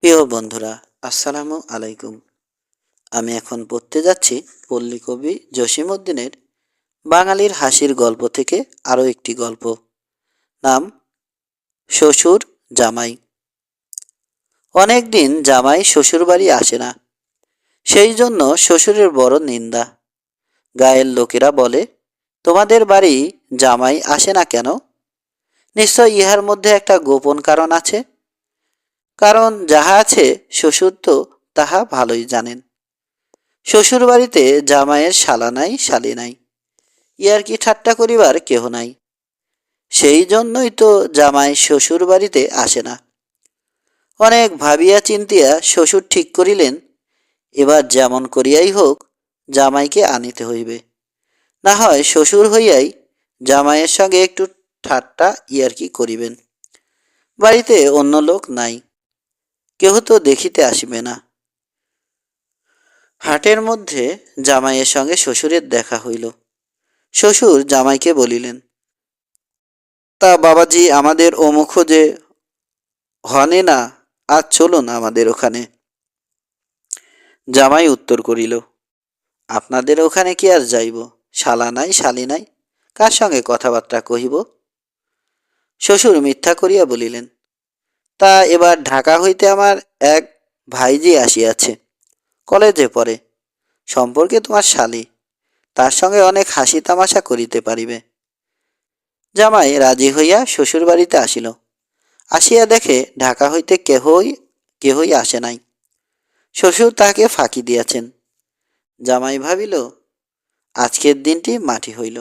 প্রিয় বন্ধুরা, আসসালামু আলাইকুম। আমি এখন পড়তে যাচ্ছি পল্লী কবি জসিমউদ্দিনের বাঙালির হাসির গল্প থেকে আরও একটি গল্প। নাম শ্বশুর জামাই। অনেক দিন জামাই শ্বশুর বাড়ি আসে না, সেই জন্য শ্বশুরের বড় নিন্দা। গায়ের লোকেরা বলে, তোমাদের বাড়ি জামাই আসে না কেন? নিশ্চয় ইহার মধ্যে একটা গোপন কারণ আছে। কারণ যাহা আছে শ্বশুর তো তাহা ভালোই জানেন। শ্বশুর বাড়িতে জামাইয়ের শালা নাই, শালি নাই, ইয়ার কি ঠাট্টা করিবার কেহ নাই। সেই জন্যই তো জামাই শ্বশুর বাড়িতে আসে না। অনেক ভাবিয়া চিন্তিয়া শ্বশুর ঠিক করিলেন, এবার যেমন করিয়াই হোক জামাইকে আনিতে হইবে। না হয় শ্বশুর হইয়াই জামাইয়ের সঙ্গে একটু ঠাট্টা ইয়ার্কি করিবেন। বাড়িতে অন্য লোক নাই, কেহ তো দেখিতে আসিবে না। হাটের মধ্যে জামাইয়ের সঙ্গে শ্বশুরের দেখা হইল। শ্বশুর জামাইকে বলিলেন, তা বাবাজি, আমাদের অমুখ যে হনে না, আজ চলুন আমাদের ওখানে। জামাই উত্তর করিল, আপনাদের ওখানে কি আর যাইব? শালা নাই, শালি নাই, কার সঙ্গে কথাবার্তা কহিব? শ্বশুর মিথ্যা করিয়া বলিলেন, তা এবার ঢাকা হইতে আমার এক ভাইজি আসিয়াছে, কলেজে পড়ে, সম্পর্কে তোমার শালি, তার সঙ্গে অনেক হাসি তামাশা করিতে পারিবে। জামাই রাজি হইয়া শ্বশুর বাড়িতে আসিল। আসিয়া দেখে ঢাকা হইতে কেহই আসে নাই। শ্বশুর তাহাকে ফাঁকি দিয়াছেন। জামাই ভাবিল, আজকের দিনটি মাটি হইল।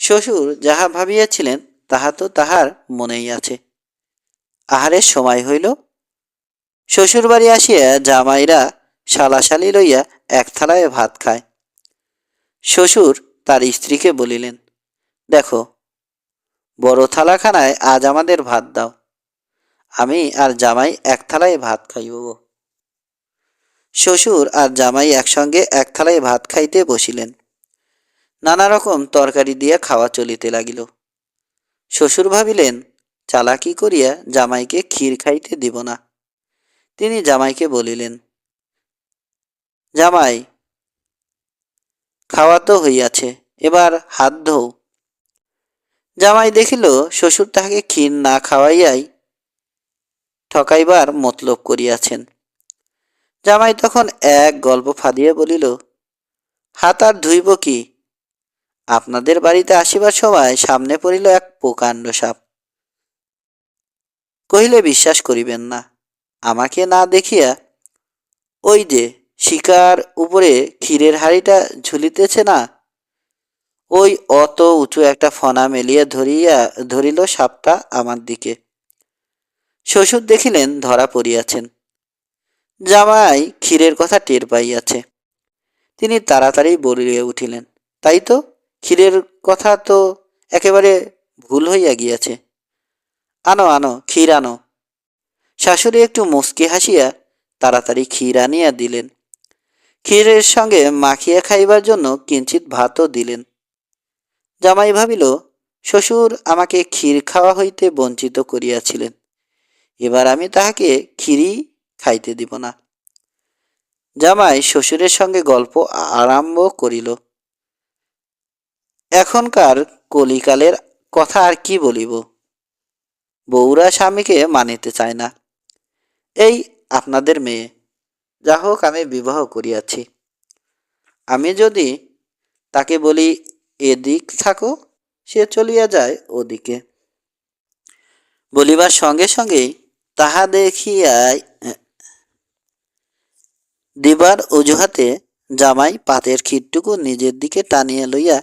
শ্বশুর যাহা ভাবিয়াছিলেন তাহা তো তাহার মনেই আছে। আহারের সময় হইল। শ্বশুর বাড়ি আসিয়া জামাইরা শালাশালি লইয়া এক থালায় ভাত খায়। শ্বশুর তার স্ত্রীকে বলিলেন, দেখো, বড় থালাখানায় আজ আমাদের ভাত দাও, আমি আর জামাই এক থালায় ভাত খাইব। শ্বশুর আর জামাই একসঙ্গে এক থালায় ভাত খাইতে বসিলেন। নানা রকম তরকারি দিয়া খাওয়া চলিতে লাগিল। শ্বশুর ভাবিলেন, চালাকি করিয়া জামাইকে ক্ষীর খাইতে দিব না। তিনি জামাইকে বলিলেন, জামাই, খাওয়া তো হইয়াছে, এবার হাত ধোও। জামাই দেখিল শ্বশুর তাহাকে ক্ষীর না খাওয়াইয়াই ঠকাইবার মতলব করিয়াছেন। জামাই তখন এক গল্প ফাঁদিয়া বলিল, হাত আর ধুইব কি? আপনাদের বাড়িতে আসিবার সময় সামনে পড়িল এক প্রকাণ্ড সাপ। কহিলে বিশ্বাস করিবেন না। আমাকে না দেখিয়া ওই যে শিকার উপরে ক্ষীরের হাঁড়িটা ঝুলিতেছে না, ওই অত উঁচু একটা ফনা মেলিয়া ধরিল সাপটা আমার দিকে। শ্বশুর দেখিলেন ধরা পড়িয়াছেন। জামাই ক্ষীরের কথা টের পাইয়াছে। তিনি তাড়াতাড়ি বলিয়া উঠিলেন, তাই তো, ক্ষীরের কথা তো একেবারে ভুল হইয়া গিয়াছে। আনো আনো, ক্ষীর আনো। শাশুড়ি একটু মুচকি হাসিয়া তাড়াতাড়ি ক্ষীর আনিয়া দিলেন। ক্ষীরের সঙ্গে মাখিয়া খাইবার জন্য কিঞ্চিত ভাতও দিলেন। জামাই ভাবিল, শ্বশুর আমাকে ক্ষীর খাওয়া হইতে বঞ্চিত করিয়াছিলেন, এবার আমি তাহাকে ক্ষীরই খাইতে দিব না। জামাই শ্বশুরের সঙ্গে গল্প আরম্ভ করিল। এখনকার কলিকালের কথা আর কি বলিব, বউরা স্বামীকে মানিতে চায় না। এই আপনাদের মেয়ে, যা হোক আমি বিবাহ করিয়াছি, আমি যদি তাকে বলি এদিক থাকো, সে চলিয়া যায় ওদিকে। বলিবার সঙ্গে সঙ্গেই তাহা দেখিয়াই দিবার অজুহাতে জামাই পাতের ক্ষীরটুকু নিজের দিকে টানিয়া লইয়া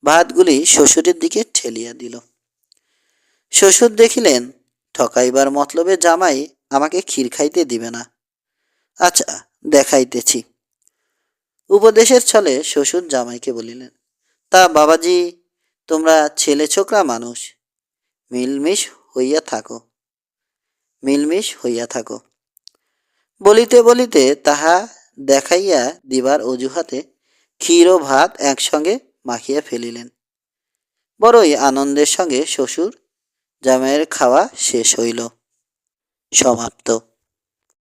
ভাতগুলি শ্বশুরের দিকে ঠেলিয়া দিল। শ্বশুর দেখিলেন ঠকাইবার মতলবে জামাই আমাকে ক্ষীর খাইতে দিবে না। আচ্ছা, দেখাইতেছি। উপদেশের ছলে শ্বশুর জামাইকে বলিলেন, তা বাবাজি, তোমরা ছেলে ছোকরা মানুষ, মিলমিশ হইয়া থাকো, মিলমিশ হইয়া থাকো। বলিতে বলিতে তাহা দেখাইয়া দিবার অজুহাতে ক্ষীর ও ভাত একসঙ্গে মাখিয়া ফেলিলেন। বড়ই আনন্দের সঙ্গে শ্বশুর জামাইয়ের খাওয়া শেষ হইল। সমাপ্ত।